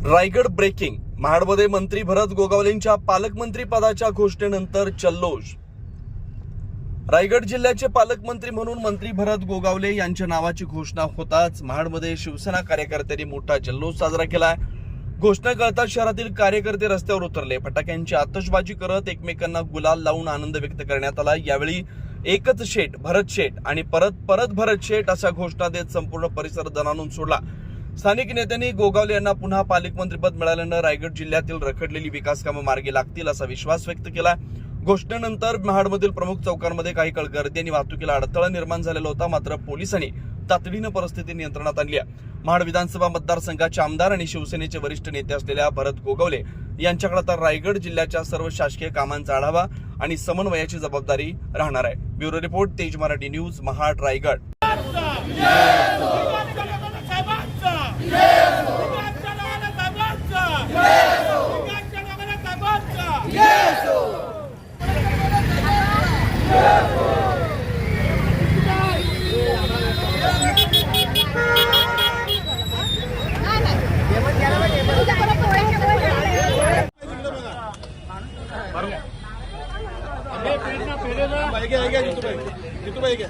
Raigad breaking. महाडमध्ये मंत्री भरत गोगावलेंच्या पालकमंत्री पदाच्या घोषणेनंतर जल्लोष. रायगड जिल्ह्याचे पालकमंत्री म्हणून मंत्री भरत गोगावले यांच्या नावाची घोषणा होताच महाडमध्ये शिवसेना कार्यकर्त्यांनी मोठा जल्लोष साजरा केलाय. घोषणा कळताच शहरातील कार्यकर्ते रस्त्यावर उतरले. फटाक्यांची आतषबाजी करत एकमेकांना गुलाल लावून आनंद व्यक्त करण्यात आला. यावेळी एकच शेठ, भरत शेठ आणि परत भरत शेठ अशा घोषणा देत संपूर्ण परिसर दणाणून सोडला. स्थानिक नेत्यांनी गोगावले यांना पुन्हा पालकमंत्रीपद मिळाल्यानं रायगड जिल्ह्यातील रखडलेली विकास कामं मार्गी लागतील असा विश्वास व्यक्त केला. घोषणेनंतर महाडमधील प्रमुख चौकांमध्ये काही काळ गर्दी आणि वाहतुकीला अडथळा निर्माण झालेला होता. मात्र पोलिसांनी तातडीनं परिस्थिती नियंत्रणात आणली. महाड विधानसभा मतदारसंघाचे आमदार आणि शिवसेनेचे वरिष्ठ नेते असलेल्या भरत गोगावले यांच्याकडे आता रायगड जिल्ह्याच्या सर्व शासकीय कामांचा आढावा आणि समन्वयाची जबाबदारी राहणार आहे. ब्युरो रिपोर्ट, तेज मराठी न्यूज, महाड, रायगड. भाई क्या